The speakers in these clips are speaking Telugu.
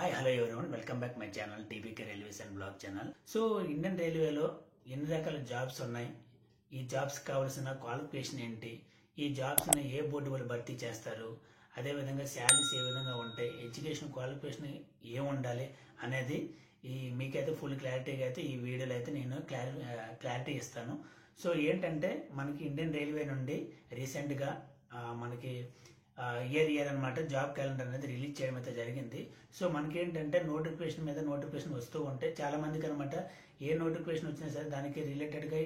Hi hello everyone welcome back my channel టీపీకే railways and blog channel. So Indian రైల్వేలో ఎన్ని రకాల జాబ్స్ ఉన్నాయి, ఈ జాబ్స్ కావాల్సిన క్వాలిఫికేషన్ ఏంటి, ఈ జాబ్స్ని ఏ బోర్డు వాళ్ళు భర్తీ చేస్తారు, అదేవిధంగా శాలరీస్ ఏ విధంగా ఉంటాయి, ఎడ్యుకేషన్ క్వాలిఫికేషన్ ఏం ఉండాలి అనేది మీకైతే ఫుల్ క్లారిటీగా అయితే ఈ వీడియోలో అయితే నేను క్లారిటీ ఇస్తాను. సో ఏంటంటే మనకి ఇండియన్ రైల్వే నుండి రీసెంట్గా మనకి ఇయర్ అనమాట జాబ్ క్యాలెండర్ అనేది రిలీజ్ చేయడం అయితే జరిగింది. సో మనకి ఏంటంటే నోటిఫికేషన్ మీద నోటిఫికేషన్ వస్తూ ఉంటే చాలా మందికి అనమాట ఏ నోటిఫికేషన్ వచ్చినా సరే దానికి రిలేటెడ్గా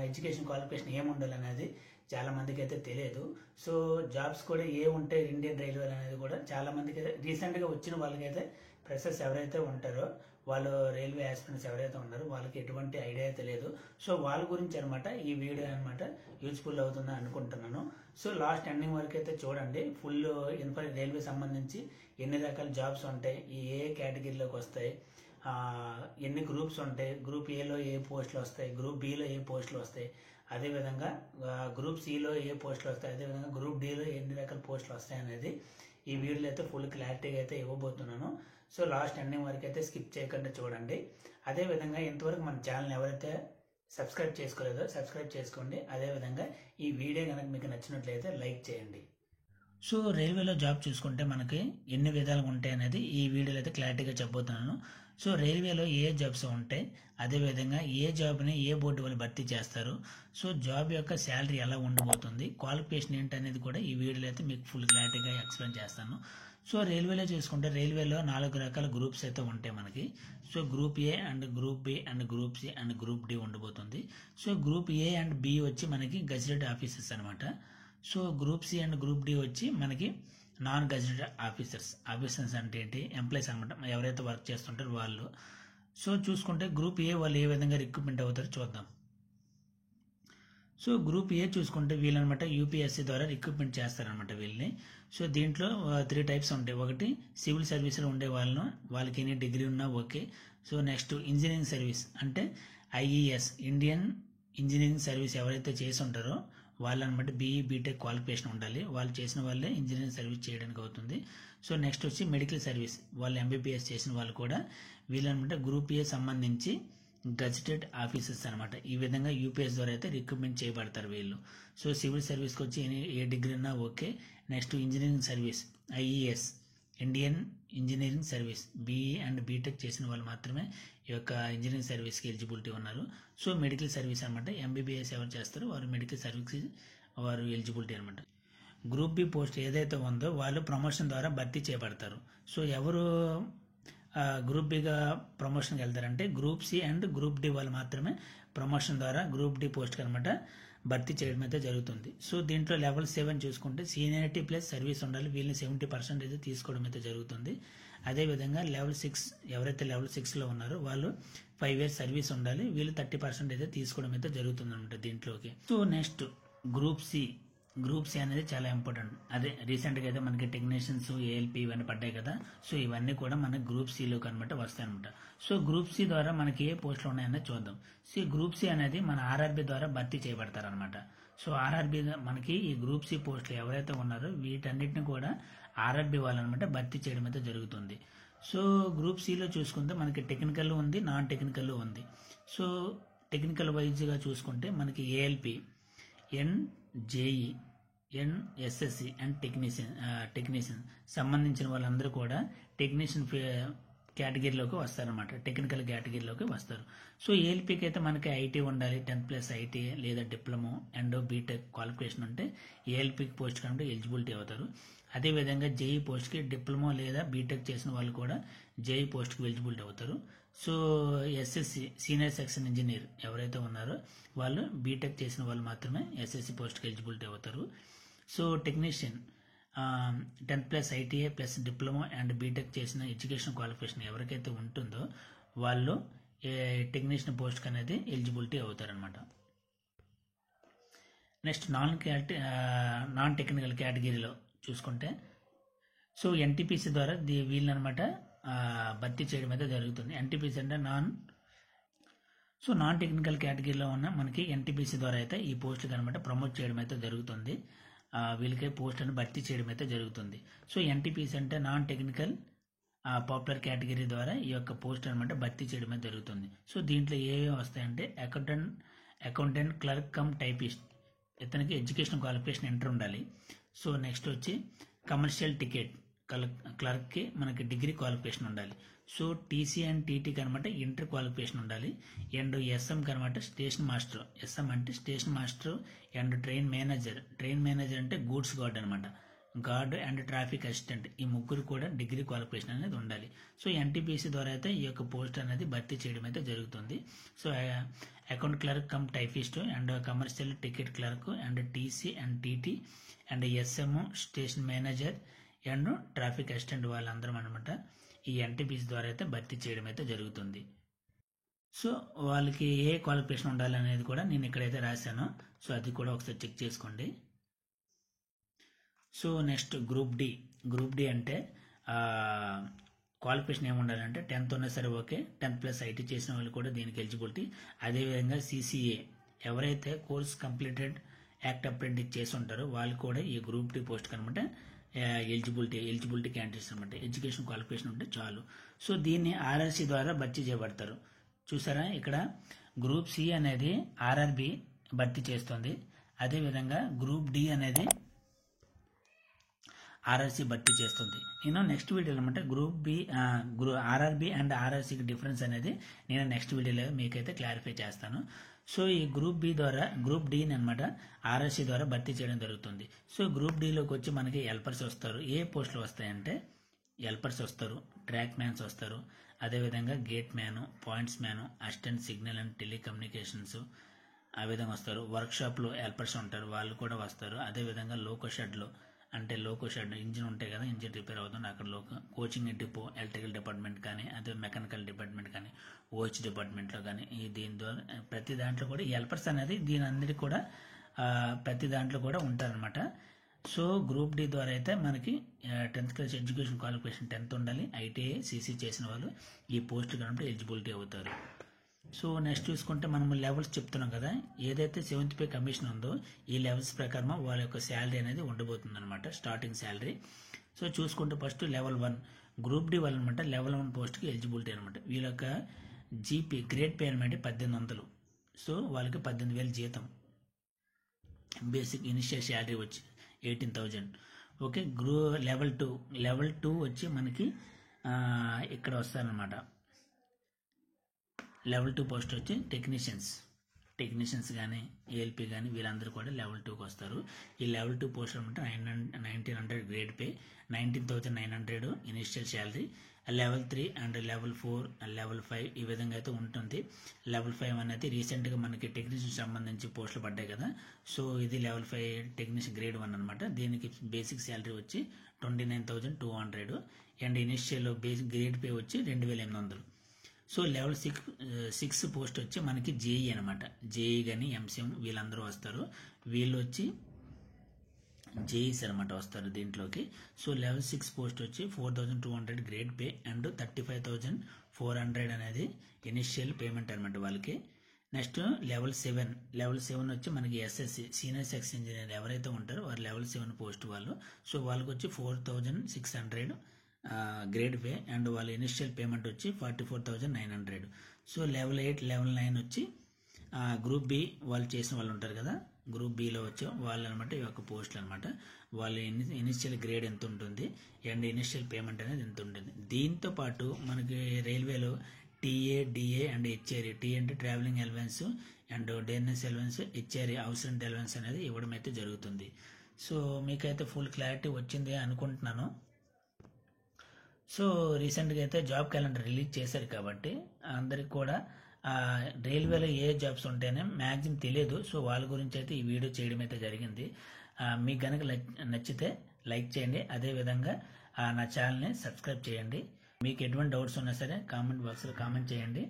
ఎడ్యుకేషన్ క్వాలిఫికేషన్ ఏమి ఉండాలి అనేది చాలా మందికి అయితే తెలియదు. సో జాబ్స్ కూడా ఏ ఉంటాయి ఇండియన్ రైల్వే అనేది కూడా చాలా మందికి రీసెంట్గా వచ్చిన వాళ్ళకైతే ఫ్రెషర్స్ ఎవరైతే ఉంటారో వాళ్ళు రైల్వే ఆస్పిరెంట్స్ ఎవరైతే ఉన్నారో వాళ్ళకి ఎటువంటి ఐడియా అయితే లేదు. సో వాళ్ళ గురించి అనమాట ఈ వీడియో అనమాట యూజ్ఫుల్ అవుతుందని అనుకుంటున్నాను. సో లాస్ట్ ఎండింగ్ వరకు అయితే చూడండి. ఫుల్ రైల్వే సంబంధించి ఎన్ని రకాల జాబ్స్ ఉంటాయి, ఏ కేటగిరీలోకి వస్తాయి, ఎన్ని గ్రూప్స్ ఉంటాయి, గ్రూప్ ఏలో ఏ పోస్టులు వస్తాయి, గ్రూప్ బిలో ఏ పోస్టులు వస్తాయి, అదేవిధంగా గ్రూప్ సిలో ఏ పోస్టులు వస్తాయి, అదేవిధంగా గ్రూప్ డిలో ఎన్ని రకాల పోస్టులు వస్తాయి అనేది ఈ వీడియోలో అయితే ఫుల్ క్లారిటీగా అయితే ఇవ్వబోతున్నాను. సో లాస్ట్ ఎండింగ్ వరకు అయితే స్కిప్ చేయకుండా చూడండి. అదేవిధంగా ఇంతవరకు మన ఛానల్ ఎవరైతే సబ్స్క్రైబ్ చేసుకోలేదో సబ్స్క్రైబ్ చేసుకోండి. అదేవిధంగా ఈ వీడియో కనుక మీకు నచ్చినట్లయితే లైక్ చేయండి. సో రైల్వేలో జాబ్ చూసుకుంటే మనకి ఎన్ని విధాలుగా ఉంటాయి అనేది ఈ వీడియోలో అయితే క్లారిటీగా చెప్పబోతున్నాను. సో రైల్వేలో ఏ జాబ్స్ ఉంటాయి, అదేవిధంగా ఏ జాబ్ని ఏ బోర్డు వాళ్ళు భర్తీ చేస్తారు, సో జాబ్ యొక్క శాలరీ ఎలా ఉండబోతుంది, క్వాలిఫికేషన్ ఏంటనేది కూడా ఈ వీడియోలో అయితే మీకు ఫుల్ క్లారిటీగా ఎక్స్ప్లెయిన్ చేస్తాను. సో రైల్వేలో చూసుకుంటే రైల్వేలో 4 రకాల గ్రూప్స్ అయితే ఉంటాయి మనకి. So group A and group B and group C and group D ఉండబోతుంది. So group A and B వచ్చి మనకి గెజిటెడ్ ఆఫీసర్స్ అనమాట. So group C and group D వచ్చి మనకి నాన్ గెజిటెడ్ ఆఫీసర్స్ అంటే ఏంటి, ఎంప్లాయీస్ అనమాట, ఎవరైతే వర్క్ చేస్తుంటారో వాళ్ళు. సో చూసుకుంటే గ్రూప్ ఏ వాళ్ళు ఏ విధంగా రిక్రూట్మెంట్ అవుతారో చూద్దాం. సో గ్రూప్ ఏ చూసుకుంటే వీళ్ళనమాట యూపీఎస్సీ ద్వారా రిక్రూట్మెంట్ చేస్తారనమాట వీళ్ళని. సో దీంట్లో 3 టైప్స్ ఉంటాయి. ఒకటి సివిల్ సర్వీస్లో ఉండే వాళ్ళకి ఎన్ని డిగ్రీ ఉన్నా okay. So next engineering service అంటే ఐఈఎస్ ఇండియన్ ఇంజనీరింగ్ సర్వీస్ ఎవరైతే చేసి ఉంటారో వాళ్ళనమాట బీఈ బీటెక్ క్వాలిఫికేషన్ ఉండాలి, వాళ్ళు చేసిన వాళ్ళే ఇంజనీరింగ్ సర్వీస్ చేయడానికి అవుతుంది. సో నెక్స్ట్ వచ్చి మెడికల్ సర్వీస్ వాళ్ళు ఎంబీబీఎస్ చేసిన వాళ్ళు కూడా వీళ్ళనమాట గ్రూప్ ఏ సంబంధించి గెజిటెడ్ ఆఫీసర్స్ అనమాట. ఈ విధంగా యూపీఎస్ ద్వారా అయితే రిక్రూట్మెంట్ చేయబడతారు వీళ్ళు. సో సివిల్ సర్వీస్కి వచ్చి ఏ డిగ్రీ ఉన్నా okay. Next engineering service IES Indian engineering service BE and BTech చేసిన వాళ్ళు మాత్రమే ఈ యొక్క ఇంజనీరింగ్ సర్వీస్కి ఎలిజిబిలిటీ ఉన్నారు. సో మెడికల్ సర్వీస్ అనమాట ఎంబీబీఎస్ ఎవరు చేస్తారో వారు మెడికల్ సర్వీస్కి వారు ఎలిజిబిలిటీ అనమాట. గ్రూప్ బి పోస్ట్ ఏదైతే ఉందో వాళ్ళు ప్రమోషన్ ద్వారా భర్తీ చేయబడతారు. సో ఎవరు గ్రూప్ బిగా ప్రమోషన్కి వెళ్తారంటే group C and group D వాళ్ళు మాత్రమే ప్రమోషన్ ద్వారా గ్రూప్ డి పోస్ట్కి అనమాట భర్తీ చేయడం అయితే జరుగుతుంది. సో దీంట్లో లెవెల్ 7 చూసుకుంటే సీనియారిటీ ప్లస్ సర్వీస్ ఉండాలి, వీళ్ళని 70% అయితే తీసుకోవడం అయితే జరుగుతుంది. అదేవిధంగా లెవెల్ 6 ఎవరైతే లెవెల్ 6లో ఉన్నారో వాళ్ళు 5 years సర్వీస్ ఉండాలి, వీళ్ళు 30% అయితే తీసుకోవడం అయితే జరుగుతుంది అనమాట దీంట్లోకి. సో నెక్స్ట్ గ్రూప్ సి అనేది చాలా ఇంపార్టెంట్. అదే రీసెంట్గా అయితే మనకి టెక్నీషియన్స్ ఏఎల్పి ఇవన్నీ పడ్డాయి కదా. సో ఇవన్నీ కూడా మనకి గ్రూప్ సిలోకి అనమాట వస్తాయి అనమాట. సో గ్రూప్ సి ద్వారా మనకి ఏ పోస్టులు ఉన్నాయని చూద్దాం. గ్రూప్ సి అనేది మన ఆర్ఆర్బి ద్వారా భర్తీ చేయబడతారు అనమాట. సో ఆర్ఆర్బి మనకి ఈ గ్రూప్ సి పోస్టులు ఎవరైతే ఉన్నారో వీటన్నిటిని కూడా ఆర్ఆర్బి వాళ్ళు అనమాట భర్తీ చేయడం అయితే జరుగుతుంది. సో గ్రూప్ సిలో చూసుకుంటే మనకి టెక్నికల్ ఉంది, నాన్ టెక్నికల్ ఉంది. సో టెక్నికల్ వైజ్గా చూసుకుంటే మనకి ఏఎల్పి ఎన్జేఈ ఎన్ఎస్ఎస్సి అండ్ టెక్నీషియన్ సంబంధించిన వాళ్ళందరూ కూడా టెక్నీషియన్ కేటగిరీలోకి వస్తారనమాట, టెక్నికల్ కేటగిరీలోకి వస్తారు. సో ఏఎల్పీకి అయితే మనకి ఐటీ ఉండాలి, 10+ ఐటీ లేదా డిప్లొమో అండ్ బీటెక్ క్వాలిఫికేషన్ ఉంటే ఏఎల్పీకి పోస్ట్ కంటే ఎలిజిబిలిటీ అవుతారు. అదేవిధంగా జేఈ పోస్ట్కి డిప్లొమో లేదా బీటెక్ చేసిన వాళ్ళు కూడా జేఈ పోస్ట్కి ఎలిజిబిలిటీ అవుతారు. So SSC senior section engineer ఎవరైతే ఉన్నారో వాళ్ళు బీటెక్ చేసిన వాళ్ళు మాత్రమే ఎస్ఎస్సి పోస్ట్కి ఎలిజిబిలిటీ అవుతారు. So technician 10+ ITI plus diploma and BTech చేసిన ఎడ్యుకేషన్ క్వాలిఫికేషన్ ఎవరికైతే ఉంటుందో వాళ్ళు టెక్నీషియన్ పోస్ట్కి అనేది ఎలిజిబిలిటీ అవుతారనమాట. నెక్స్ట్ నాన్ టెక్నికల్ కేటగిరీలో చూసుకుంటే సో ఎన్టీపీసీ ద్వారా వీళ్ళనమాట భర్తీ చేయడం అయితే జరుగుతుంది. ఎన్టీపీసీ అంటే నాన్ టెక్నికల్ కేటగిరీలో ఉన్న మనకి ఎన్టీపీసీ ద్వారా అయితే ఈ పోస్టుకి అనమాట ప్రమోట్ చేయడం అయితే జరుగుతుంది. వీళ్ళకే పోస్ట్ అని భర్తీ చేయడం అయితే జరుగుతుంది. సో ఎన్టీపీసీ అంటే నాన్ టెక్నికల్ పాపులర్ కేటగిరీ ద్వారా ఈ యొక్క పోస్ట్ అనమాట భర్తీ చేయడం అయితే జరుగుతుంది. సో దీంట్లో ఏమేమి వస్తాయంటే అకౌంటెంట్ క్లర్క్ కమ్ టైపిస్ట్, ఇతనికి ఎడ్యుకేషన్ క్వాలిఫికేషన్ ఇంటర్ ఉండాలి. సో నెక్స్ట్ వచ్చి కమర్షియల్ టికెట్ క్లర్క్కి మనకి డిగ్రీ క్వాలిఫికేషన్ ఉండాలి. సో టీసీ అండ్ టీటీకి అనమాట ఇంటర్ క్వాలిఫికేషన్ ఉండాలి. అండ్ ఎస్ఎంకి అనమాట స్టేషన్ మాస్టర్, ఎస్ఎం అంటే station master. And train manager అంటే గూడ్స్ గార్డ్ అనమాట, గార్డ్ అండ్ ట్రాఫిక్ అసిస్టెంట్, ఈ ముగ్గురు కూడా డిగ్రీ క్వాలిఫికేషన్ అనేది ఉండాలి. సో ఎన్టీపీసీ ద్వారా అయితే ఈ యొక్క పోస్ట్ అనేది భర్తీ చేయడం అయితే జరుగుతుంది. So account clerk cum typist and commercial ticket clerk and TC and TT and SM station manager and traffic assistant వాళ్ళందరం అనమాట ఈ ఎన్టీపీసీ ద్వారా అయితే భర్తీ చేయడం అయితే జరుగుతుంది. సో వాళ్ళకి ఏ క్వాలిఫికేషన్ ఉండాలి అనేది కూడా నేను ఇక్కడైతే రాశాను. సో అది కూడా ఒకసారి చెక్ చేసుకోండి. సో నెక్స్ట్ గ్రూప్ డి అంటే క్వాలిఫికేషన్ ఏమి ఉండాలంటే 10th ఉన్నా సరే ఓకే, 10th+ ఐటీ చేసిన వాళ్ళు కూడా దీనికి ఎలిజిబిలిటీ. అదేవిధంగా సిసిఏ ఎవరైతే కోర్స్ కంప్లీటెడ్ యాక్ట్ అప్రెంటిస్ చేసి ఉంటారో వాళ్ళు కూడా ఈ గ్రూప్ డి పోస్ట్ అనమాట ఎలిజిబిలిటీ క్యాండిడేట్స్ అనమాట. ఎడ్యుకేషన్ క్వాలిఫికేషన్ ఉంటే చాలు. సో దీన్ని ఆర్ఆర్సీ ద్వారా భర్తీ చేయబడతారు. చూసారా, ఇక్కడ గ్రూప్ సి అనేది ఆర్ఆర్బి భర్తీ చేస్తుంది. అదేవిధంగా గ్రూప్ డి అనేది ఆర్ఆర్సీ భర్తీ చేస్తుంది. నేను నెక్స్ట్ వీడియోలో అనమాట ఆర్ఆర్బి అండ్ ఆర్ఆర్సీకి డిఫరెన్స్ అనేది నేను నెక్స్ట్ వీడియోలో మీకైతే క్లారిఫై చేస్తాను. సో ఈ గ్రూప్ డిని అనమాట ఆర్ఆర్సీ ద్వారా భర్తీ చేయడం జరుగుతుంది. సో గ్రూప్ డిలోకి వచ్చి మనకి హెల్పర్స్ వస్తారు. ఏ పోస్టులు వస్తాయంటే హెల్పర్స్ వస్తారు, ట్రాక్ మ్యాన్స్ వస్తారు, అదేవిధంగా gate man, points man, assistant signal and telecommunications ఆ విధంగా వస్తారు. వర్క్షాప్లో హెల్పర్స్ ఉంటారు, వాళ్ళు కూడా వస్తారు. అదేవిధంగా లోకో షెడ్ ఇంజిన్ ఉంటాయి కదా, ఇంజిన్ రిపేర్ అవుతుంది అక్కడ కోచింగ్ డిపో, ఎలక్ట్రికల్ డిపార్ట్మెంట్ కానీ అదే మెకానికల్ డిపార్ట్మెంట్ కానీ ఓహెచ్ డిపార్ట్మెంట్లో కానీ దీని ద్వారా ప్రతి దాంట్లో కూడా ఈ హెల్పర్స్ అనేది దీని అందరికీ కూడా ప్రతి దాంట్లో కూడా ఉంటారనమాట. సో గ్రూప్ డి ద్వారా అయితే మనకి 10th class education qualification 10th ఉండాలి. ఐటీఐ సిసి చేసిన వాళ్ళు ఈ పోస్ట్ కాబట్టి ఎలిజిబిలిటీ అవుతారు. సో నెక్స్ట్ చూసుకుంటే మనం లెవెల్స్ చెప్తున్నాం కదా, ఏదైతే 7th పే కమిషన్ ఉందో ఈ లెవెల్స్ ప్రకారం వాళ్ళ యొక్క శాలరీ అనేది ఉండబోతుంది అనమాట, స్టార్టింగ్ శాలరీ. సో చూసుకుంటే ఫస్ట్ లెవెల్ 1 గ్రూప్ డి వాళ్ళు అనమాట లెవెల్ 1 పోస్ట్కి ఎలిజిబిలిటీ అనమాట. వీళ్ళ యొక్క జీపీ గ్రేడ్ పే అనమాట 1800. సో వాళ్ళకి 18,000 జీతం. బేసిక్ ఇనిషియల్ శాలరీ వచ్చి 18,000. ఓకే, లెవెల్ 2 వచ్చి మనకి ఇక్కడ వస్తారనమాట. లెవెల్ 2 పోస్ట్ వచ్చి టెక్నీషియన్స్ కానీ ఏఎల్పి కానీ వీళ్ళందరూ కూడా లెవెల్ 2కి వస్తారు. ఈ లెవెల్ 2 పోస్ట్ అనమాట 1900 grade pay, 19,900 initial salary. Level 3 and level 4 level 5 ఈ విధంగా అయితే ఉంటుంది. లెవెల్ 5 అనేది రీసెంట్గా మనకి టెక్నీషియన్ సంబంధించి పోస్టులు పడ్డాయి కదా, సో ఇది లెవెల్ 5 టెక్నీషియన్ గ్రేడ్ 1 అనమాట. దీనికి బేసిక్ శాలరీ వచ్చి 29,200 and initial basic grade pay వచ్చి 2,800. సో లెవెల్ 6 పోస్ట్ వచ్చి మనకి జేఈ అనమాట. జేఈ కానీ ఎంసీఎం వీళ్ళందరూ వస్తారు. వీళ్ళు వచ్చి జేఈస్ అనమాట వస్తారు దీంట్లోకి. సో లెవెల్ 6 పోస్ట్ వచ్చి 4,200 గ్రేడ్ పే అండ్ 35,400 అనేది ఇనిషియల్ పేమెంట్ అనమాట వాళ్ళకి. నెక్స్ట్ లెవెల్ 7 వచ్చి మనకి ఎస్ఎస్సి సీనియర్ సెక్షన్ ఇంజనీర్ ఎవరైతే ఉంటారో వారు లెవెల్ 7 పోస్ట్ వాళ్ళు. సో వాళ్ళకి వచ్చి 4,600 గ్రేడ్ పే అండ్ వాళ్ళ ఇనిషియల్ పేమెంట్ వచ్చి 44,900. సో లెవెల్ 8 లెవెల్ 9 వచ్చి గ్రూప్ బి వాళ్ళు చేసిన వాళ్ళు ఉంటారు కదా, గ్రూప్ బిలో వచ్చి వాళ్ళు అనమాట ఈ యొక్క పోస్టులు అనమాట. వాళ్ళ ఇనిషియల్ గ్రేడ్ ఎంత ఉంటుంది అండ్ ఇనిషియల్ పేమెంట్ అనేది ఎంత ఉంటుంది. దీంతో పాటు మనకి రైల్వేలో TA, DA and HRA. T అంటే travelling allowance and dearness allowance, HRA house rent allowance అనేది ఇవ్వడం అయితే జరుగుతుంది. సో మీకైతే ఫుల్ క్లారిటీ వచ్చింది అనుకుంటున్నాను. సో రీసెంట్గా అయితే జాబ్ క్యాలెండర్ రిలీజ్ చేశారు కాబట్టి అందరికి కూడా రైల్వేలో ఏ జాబ్స్ ఉంటాయని మ్యాక్సిమం తెలియదు. సో వాళ్ళ గురించి అయితే ఈ వీడియో చేయడం అయితే జరిగింది. మీకు కనుక నచ్చితే లైక్ చేయండి, అదేవిధంగా నా ఛానల్ని సబ్స్క్రైబ్ చేయండి. మీకు ఎటువంటి డౌట్స్ ఉన్నా సరే కామెంట్ బాక్స్లో కామెంట్ చేయండి.